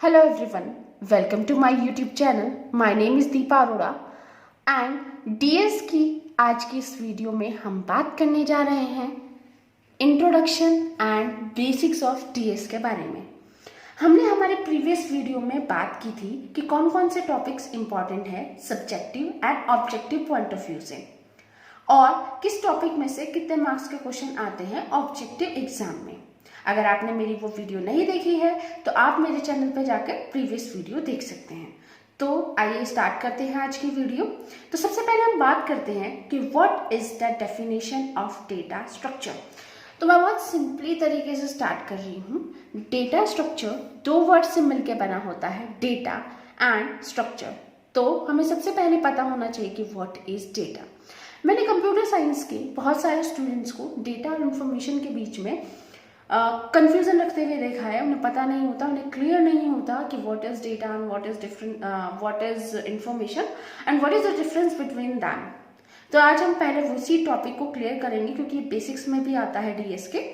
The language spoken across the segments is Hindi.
Hello everyone, welcome to my YouTube channel. My name is Deepa Arora and DS की आज की इस वीडियो में हम बात करने जा रहे हैं introduction and basics of DS के बारे में। हमने हमारे प्रीवियस वीडियो में बात की थी कि कौन कौन से टॉपिक्स इंपॉर्टेंट है subjective and objective point of view से और किस टॉपिक में से कितने मार्क्स के क्वेश्चन आते हैं ऑब्जेक्टिव एग्जाम में। अगर आपने मेरी वो वीडियो नहीं देखी है तो आप मेरे चैनल पर जाकर प्रीवियस वीडियो देख सकते हैं। तो आइए स्टार्ट करते हैं आज की वीडियो। तो सबसे पहले हम बात करते हैं कि what is the definition of data structure. तो मैं बहुत सिंपली तरीके से स्टार्ट कर रही हूँ। डेटा स्ट्रक्चर दो वर्ड से मिलकर बना होता है, डेटा एंड स्ट्रक्चर। तो हमें सबसे पहले पता होना चाहिए कि व्हाट इज डेटा। मैंने कंप्यूटर साइंस के बहुत सारे स्टूडेंट्स को डेटा और इंफॉर्मेशन के बीच में कंफ्यूजन रखते हुए देखा है। उन्हें पता नहीं होता, उन्हें क्लियर नहीं होता कि what is data and what is information and what is the difference between them. तो आज हम पहले उसी टॉपिक को क्लियर करेंगे क्योंकि बेसिक्स में भी आता है डीएस के।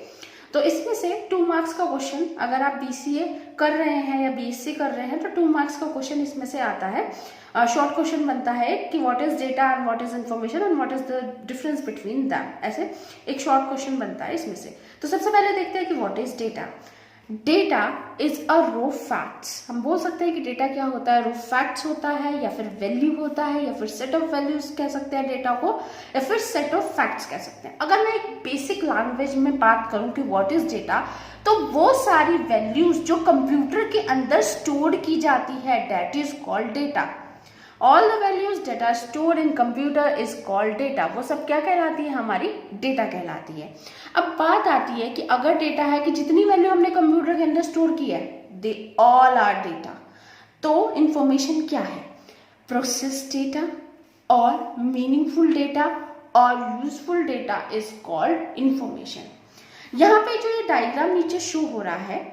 तो इसमें से 2 मार्क्स का क्वेश्चन, अगर आप बीसीए कर रहे हैं या बीएससी कर रहे हैं तो 2 मार्क्स का क्वेश्चन इसमें से आता है। शॉर्ट क्वेश्चन बनता है कि what is data and what is information and what is the difference between them. ऐसे एक शॉर्ट क्वेश्चन बनता है इसमें से। तो सबसे पहले देखते हैं कि what is data. Data is a raw facts. हम बोल सकते हैं कि डेटा क्या होता है, रो फैक्ट्स होता है या फिर वैल्यू होता है या फिर सेट ऑफ वैल्यूज कह सकते हैं डेटा को, या फिर सेट ऑफ फैक्ट्स कह सकते हैं। अगर मैं एक बेसिक लैंग्वेज में बात करूं कि व्हाट इज डेटा, तो वो सारी वैल्यूज जो कंप्यूटर के अंदर स्टोर की जाती है that is called data. All the values that are stored in computer is called data। वो सब क्या कहलाती है, हमारी डेटा कहलाती है। अब बात आती है कि अगर डेटा है कि जितनी वैल्यू हमने कंप्यूटर के अंदर स्टोर की है दे ऑल आर डेटा। तो इंफॉर्मेशन क्या है, प्रोसेस डेटा और मीनिंगफुल डेटा और useful data is called information. यहाँ पे जो ये डायग्राम नीचे शो हो रहा है,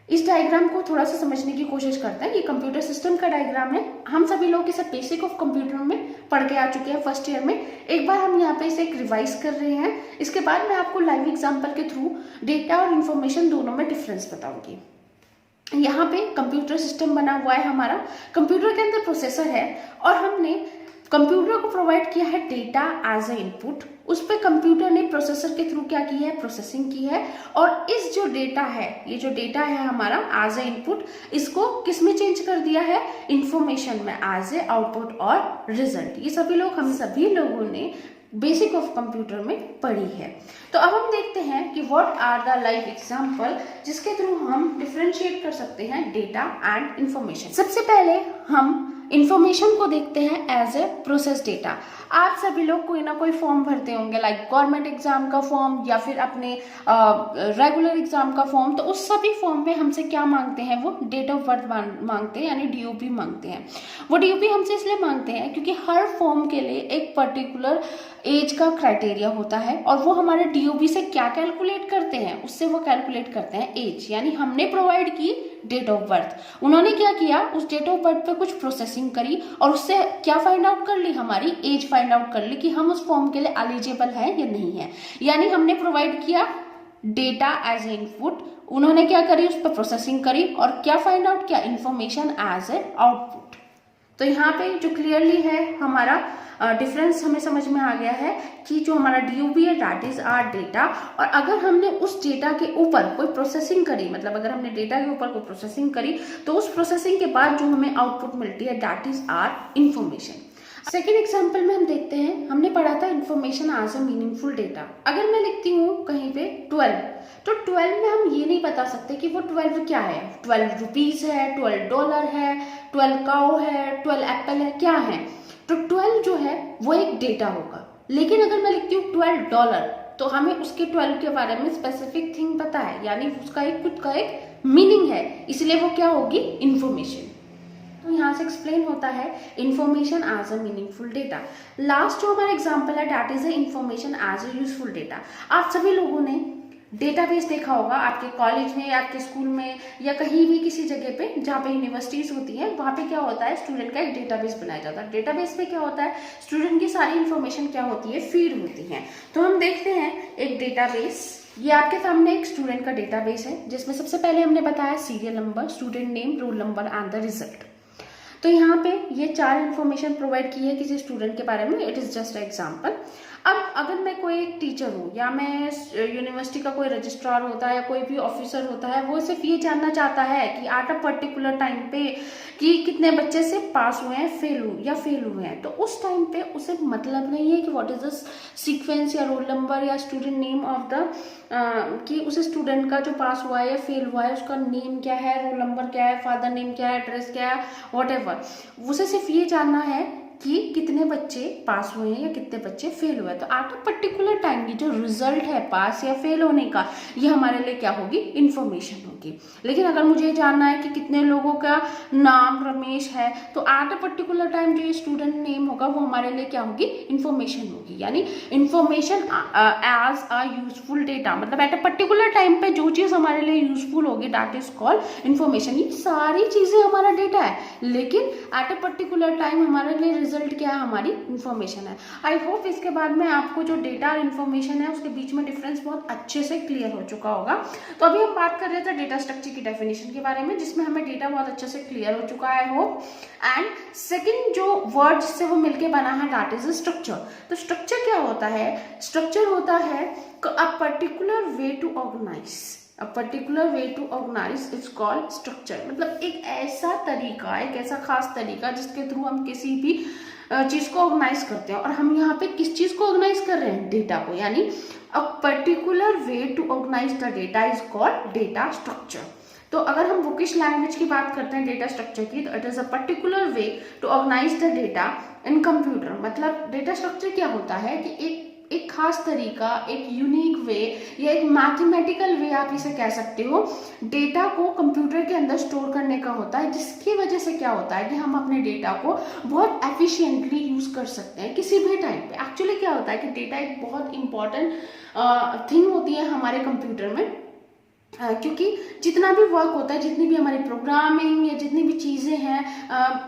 इस डायग्राम को थोड़ा सा समझने की कोशिश करते हैं। ये कंप्यूटर सिस्टम का डायग्राम है। हम सभी लोग इसे बेसिक ऑफ कंप्यूटर में पढ़ के आ चुके हैं फर्स्ट ईयर में। एक बार हम यहाँ पे इसे एक रिवाइज कर रहे हैं। इसके बाद मैं आपको लाइव एग्जांपल के थ्रू डेटा और इंफॉर्मेशन दोनों में डिफरेंस बताऊंगी। यहाँ पे कंप्यूटर सिस्टम बना हुआ है हमारा, कंप्यूटर के अंदर प्रोसेसर है और हमने कंप्यूटर को प्रोवाइड किया है डेटा एज ए इनपुट। उस पर कंप्यूटर ने प्रोसेसर के थ्रू क्या की है, प्रोसेसिंग की है। और इस जो डेटा है, ये जो डेटा है हमारा एज ए इनपुट, इसको किस में चेंज कर दिया है, इंफॉर्मेशन में एज ए आउटपुट और रिजल्ट। ये सभी लोग, हम सभी लोगों ने बेसिक ऑफ कंप्यूटर में पढ़ी है। तो अब हम देखते हैं कि what are the live example जिसके थ्रू हम डिफरेंशिएट कर सकते हैं डेटा एंड इंफॉर्मेशन। सबसे पहले हम इंफॉर्मेशन को देखते हैं एज ए प्रोसेस डेटा। आप सभी लोग कोई ना कोई फॉर्म भरते होंगे, लाइक गवर्नमेंट एग्जाम का फॉर्म या फिर अपने रेगुलर एग्जाम का फॉर्म। तो उस सभी फॉर्म में हमसे क्या मांगते हैं, वो डेट ऑफ बर्थ मांगते हैं, यानी डीओबी मांगते हैं। वो डीओबी हमसे इसलिए मांगते हैं क्योंकि हर फॉर्म के लिए एक पर्टिकुलर एज का क्राइटेरिया होता है और वो हमारे डीओबी से क्या कैलकुलेट करते हैं, उससे वो कैलकुलेट करते हैं एज। यानी हमने प्रोवाइड की डेट ऑफ बर्थ, उन्होंने क्या किया, उस डेट ऑफ बर्थ पे कुछ प्रोसेसिंग करी और उससे क्या फाइंड आउट कर ली, हमारी एज फाइंड आउट कर ली कि हम उस फॉर्म के लिए एलिजिबल हैं या नहीं है। यानी हमने प्रोवाइड किया डेटा एज ए इनपुट, उन्होंने क्या करी, उस पर प्रोसेसिंग करी और क्या फाइंड आउट किया, इंफॉर्मेशन एज ए आउटपुट। तो यहाँ पे जो क्लियरली है हमारा डिफरेंस हमें समझ में आ गया है कि जो हमारा डीओबी है दैट इज आर डेटा। और अगर हमने उस डेटा के ऊपर कोई प्रोसेसिंग करी, मतलब अगर हमने डेटा के ऊपर कोई प्रोसेसिंग करी तो उस प्रोसेसिंग के बाद जो हमें आउटपुट मिलती है that is our information. Second example में हम देखते हैं, हमने पढ़ा था information as a meaningful data. अगर मैं लिखती हूँ कहीं पे 12, तो 12 में हम ये नहीं बता सकते कि वो 12 क्या है, 12 रुपीज है, $12 है, 12 काउ है, 12 एप्पल है, क्या है। तो 12 जो है वो एक डेटा होगा। लेकिन अगर मैं लिखती हूँ $12 तो हमें उसके 12 के बारे में स्पेसिफिक थिंग पता है, यानी उसका एक खुद का एक मीनिंग है, इसलिए वो क्या होगी, इंफॉर्मेशन। तो यहाँ से एक्सप्लेन होता है information as a meaningful data. Last जो हमारा एग्जांपल है that is a information as a useful data. आप सभी लोगों ने डेटाबेस देखा होगा आपके कॉलेज में या आपके स्कूल में या कहीं भी किसी जगह पे जहाँ पे यूनिवर्सिटीज होती हैं, वहाँ पे क्या होता है, स्टूडेंट का एक डेटाबेस बनाया जाता है। डेटाबेस में क्या होता है, स्टूडेंट की सारी इंफॉर्मेशन क्या होती है, फीड होती है। तो हम देखते हैं एक डेटाबेस ये आपके सामने एक स्टूडेंट का डेटाबेस है जिसमें सबसे पहले हमने बताया serial number, student name, roll number and the result. तो यहाँ पे ये 4 इन्फॉर्मेशन प्रोवाइड की है किसी स्टूडेंट के बारे में। It is just example. अब अगर मैं कोई एक टीचर हूँ या मैं यूनिवर्सिटी का कोई रजिस्ट्रार होता है या कोई भी ऑफिसर होता है, वो सिर्फ ये जानना चाहता है कि एट अ पर्टिकुलर टाइम पे कि कितने बच्चे से पास हुए हैं, फेल हुए हैं, तो उस टाइम पे उसे मतलब नहीं है कि व्हाट इज द सीक्वेंस या रोल नंबर या स्टूडेंट नेम ऑफ द कि उस स्टूडेंट का जो पास हुआ है या फेल हुआ है उसका नेम क्या है, रोल नंबर क्या है, फादर नेम क्या है, एड्रेस क्या है, व्हाटएवर। उसे सिर्फ ये जानना है कि कितने बच्चे पास हुए हैं या कितने बच्चे फेल हुए हैं। तो एट अ पर्टिकुलर टाइम की जो रिजल्ट है पास या फेल होने का, ये हमारे लिए क्या होगी, इन्फॉर्मेशन होगी। लेकिन अगर मुझे जानना है कि कितने लोगों का नाम रमेश है, तो एट अ पर्टिकुलर टाइम जो ये स्टूडेंट नेम होगा वो हमारे लिए क्या होगी, इन्फॉर्मेशन होगी। यानी information as a useful data, मतलब एट अ पर्टिकुलर टाइम पे जो चीज हमारे लिए यूजफुल होगी दैट इज कॉल्ड इन्फॉर्मेशन। ये सारी चीजें हमारा डेटा है, लेकिन एट अ पर्टिकुलर टाइम हमारे लिए रिजल्ट क्या है, हमारी इन्फॉर्मेशन है। आई होप इसके बाद में आपको जो डेटा और इन्फॉर्मेशन है उसके बीच में डिफरेंस बहुत अच्छे से क्लियर हो चुका होगा। तो अभी हम बात कर रहे थे डेटा स्ट्रक्चर की डेफिनेशन के बारे में, जिसमें हमें डेटा बहुत अच्छे से क्लियर हो चुका है, आई होप। एंड सेकेंड जो वर्ड जिससे वो मिलके बना है दैट इज स्ट्रक्चर। तो स्ट्रक्चर क्या होता है, स्ट्रक्चर होता है a particular way to organize, A particular way to organize is called structure। मतलब एक ऐसा तरीका, एक ऐसा खास तरीका जिसके थ्रू हम किसी भी चीज को ऑर्गेनाइज करते हैं। और हम यहाँ पे किस चीज को ऑर्गेनाइज कर रहे हैं, डेटा को। यानी a particular way to organize the data is called data structure. तो अगर हम बुकिश लैंग्वेज की बात करते हैं डेटा स्ट्रक्चर की, तो it is a particular way to organize the data in computer. मतलब डेटा स्ट्रक्चर क्या होता है कि एक खास तरीका, एक यूनिक वे या एक मैथमेटिकल वे आप इसे कह सकते हो, डेटा को कंप्यूटर के अंदर स्टोर करने का होता है, जिसकी वजह से क्या होता है कि हम अपने डेटा को बहुत एफिशिएंटली यूज कर सकते हैं किसी भी टाइम पे। एक्चुअली क्या होता है कि डेटा एक बहुत इंपॉर्टेंट थिंग होती है हमारे कंप्यूटर में, क्योंकि जितना भी वर्क होता है, जितनी भी हमारी प्रोग्रामिंग या जितनी भी चीज़ें हैं,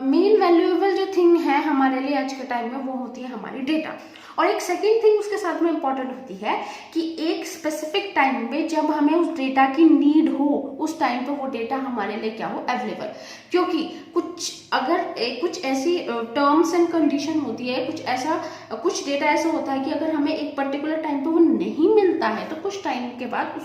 मेन वैल्यूएबल जो थिंग है हमारे लिए आज के टाइम में वो होती है हमारी डेटा। और एक सेकेंड थिंग उसके साथ में इंपॉर्टेंट होती है कि एक स्पेसिफिक टाइम पे जब हमें उस डेटा की नीड हो, उस टाइम पे वो डेटा हमारे लिए क्या हो, अवेलेबल। क्योंकि कुछ ऐसी टर्म्स एंड कंडीशन होती है, कुछ डेटा ऐसा होता है कि अगर हमें एक पर्टिकुलर टाइम पे वो नहीं मिलता है तो कुछ टाइम के बाद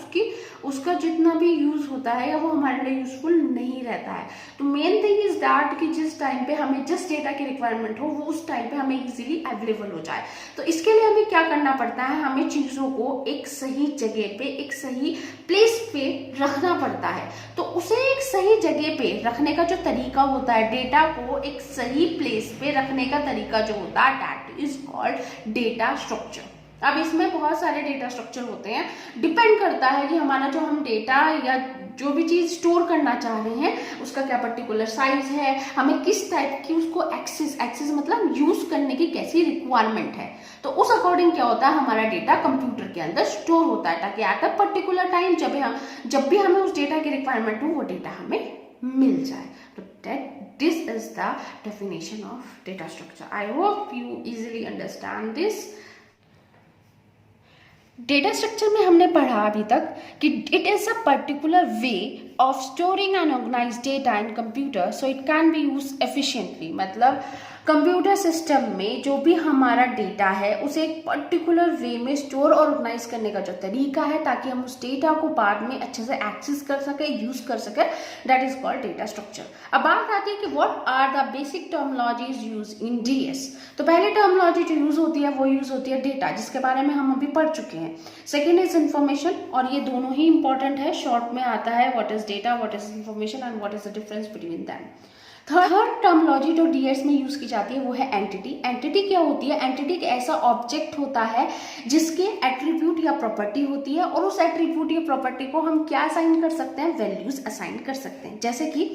उसका जितना भी यूज होता है या वो हमारे लिए यूजफुल नहीं रहता है। तो मेन थिंग इज दैट कि जिस टाइम पे हमें जिस डेटा की रिक्वायरमेंट हो वो उस टाइम पे हमें इजीली अवेलेबल हो जाए। तो इसके लिए हमें क्या करना पड़ता है, हमें चीजों को एक सही जगह पे, एक सही प्लेस पे रखना पड़ता है। तो उसे एक सही जगह पे रखने का जो तरीका होता है, डेटा को एक सही प्लेस पे रखने का तरीका जो होता है that is called data structure. अब इसमें बहुत सारे डेटा स्ट्रक्चर होते हैं, डिपेंड करता है कि हमारा जो हम डेटा या जो भी चीज स्टोर करना चाह रहे हैं उसका क्या पर्टिकुलर साइज है, हमें किस टाइप की उसको एक्सेस मतलब यूज करने की कैसी रिक्वायरमेंट है। तो उस अकॉर्डिंग क्या होता है, हमारा डेटा कंप्यूटर के अंदर स्टोर होता है, ताकि एट अ पर्टिकुलर टाइम जब भी हमें उस डेटा की रिक्वायरमेंट हो वो डेटा हमें मिल जाए। तो this is the definition of data structure. I hope you easily understand this. Data structure में हमने पढ़ा अभी तक कि it is a particular way of storing and organize data in computer so it can be use efficiently. मतलब कंप्यूटर सिस्टम में जो भी हमारा डेटा है उसे एक पर्टिकुलर वे में स्टोर और ऑर्गेनाइज करने का जो तरीका है, ताकि हम उस डेटा को बाद में अच्छे से एक्सेस कर सके, यूज कर सके, that is called data structure. अब बात आती है कि what are the basic terminologies use in DS. तो पहली टर्मिनोलॉजी जो यूज होती है वो यूज होती है डेटा, जिसके बारे में हम अभी पढ़ चुके हैं। सेकेंड इज इन्फॉर्मेशन, और ये दोनों ही इंपॉर्टेंट है। शॉर्ट में आता है what is data, what is information and what is the difference between them. Third terminology जो डीएस में यूज की जाती है वो है एंटिटी। एंटिटी क्या होती है, एंटिटी एक ऐसा ऑब्जेक्ट होता है जिसके एट्रीब्यूट या प्रॉपर्टी होती है, और उस एट्रीब्यूट या प्रॉपर्टी को हम क्या असाइन कर सकते हैं, वैल्यूज असाइन कर सकते हैं। जैसे कि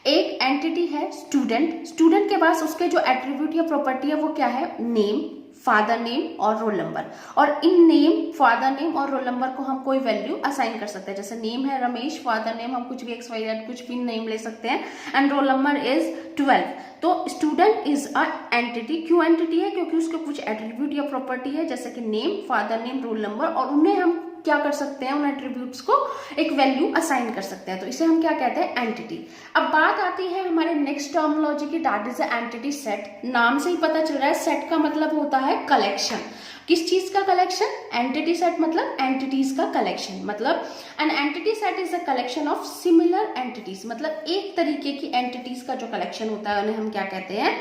एक एंटिटी है स्टूडेंट के पास उसके जो एट्रीब्यूट या प्रॉपर्टी है वो क्या है, नेम, फादर नेम और रोल नंबर। और इन नेम, फादर नेम और रोल नंबर को हम कोई वैल्यू असाइन कर सकते हैं। जैसे नेम है रमेश, फादर नेम हम कुछ भी XYZ कुछ भी नेम ले सकते हैं, एंड रोल नंबर इज 12। तो स्टूडेंट इज अ एंटिटी। क्यों एंटिटी है, क्योंकि उसके कुछ एट्रीब्यूट या प्रॉपर्टी है जैसे कि name, father name, roll number, और उन्हें हम क्या कर सकते हैं, उन एट्रीब्यूट्स को एक वैल्यू असाइन कर सकते हैं। तो इसे हम क्या कहते हैं, एंटिटी। अब बात आती है हमारे नेक्स्ट टर्मिनोलॉजी की, दैट इज एंटिटी सेट। नाम से ही पता चल रहा है सेट का मतलब होता है कलेक्शन। किस चीज का कलेक्शन, एंटिटी सेट मतलब एंटिटीज का कलेक्शन। मतलब an entity set is a collection of similar entities, मतलब एक तरीके की एंटिटीज का जो कलेक्शन होता है उन्हें हम क्या कहते हैं,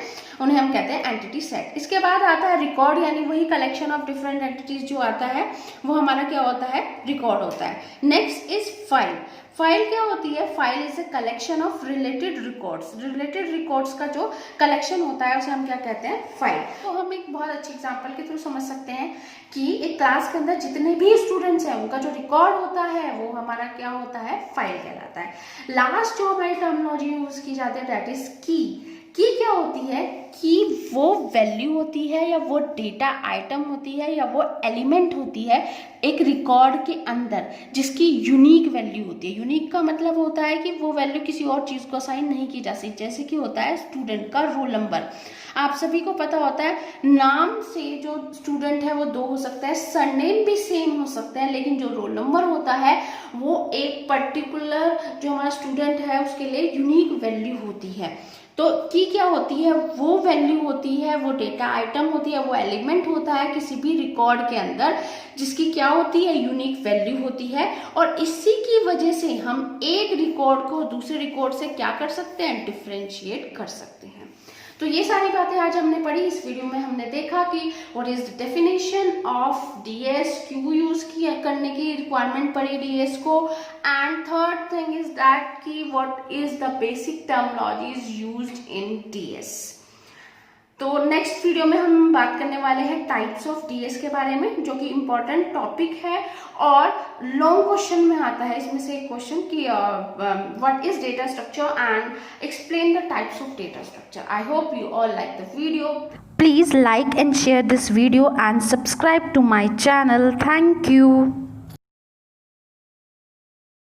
उन्हें हम कहते हैं एंटिटी सेट। इसके बाद आता है रिकॉर्ड, यानी वही कलेक्शन ऑफ डिफरेंट एंटिटीज जो आता है वो हमारा क्या होता है, रिकॉर्ड होता है। Next is file. फाइल क्या होती है, file is a collection of related records. Related records का जो कलेक्शन होता है उसे हम क्या कहते हैं, फाइल। तो हम एक बहुत अच्छी एग्जांपल के थ्रू समझ सकते हैं कि एक क्लास के अंदर जितने भी स्टूडेंट्स हैं उनका जो रिकॉर्ड होता है वो हमारा क्या होता है, फाइल कहलाता है। लास्ट जो हमारी टर्मिनोलॉजी यूज की जाती है दैट इज की। की क्या होती है, की वो वैल्यू होती है या वो डेटा आइटम होती है या वो एलिमेंट होती है एक रिकॉर्ड के अंदर जिसकी यूनिक वैल्यू होती है। यूनिक का मतलब होता है कि वो वैल्यू किसी और चीज को असाइन नहीं की जा सकती, जैसे कि होता है स्टूडेंट का रोल नंबर। आप सभी को पता होता है नाम से जो स्टूडेंट है वो दो हो सकता है, सरनेम भी सेम हो सकते हैं, लेकिन जो रोल नंबर होता है वो एक पर्टिकुलर जो हमारा स्टूडेंट है उसके लिए यूनिक वैल्यू होती है। तो की क्या होती है, वो वैल्यू होती है, वो डेटा आइटम होती है, वो एलिमेंट होता है किसी भी रिकॉर्ड के अंदर जिसकी क्या होती है, यूनिक वैल्यू होती है। और इसी की वजह से हम एक रिकॉर्ड को दूसरे रिकॉर्ड से क्या कर सकते हैं, डिफरेंशिएट कर सकते हैं। तो ये सारी बातें आज हमने पढ़ी। इस वीडियो में हमने देखा कि what is the definition of DS, क्यों यूज करने की रिक्वायरमेंट पड़ी डीएस को, and third thing is that कि what is the basic terminologies used in DS. तो नेक्स्ट वीडियो में हम बात करने वाले हैं टाइप्स ऑफ डीएस के बारे में, जो कि इम्पोर्टेंट टॉपिक है और लॉन्ग क्वेश्चन में आता है। इसमें से एक क्वेश्चन कि what is data structure and explain the types of data structure. I hope you all like the video. Please like and share this video and subscribe to my channel. Thank you.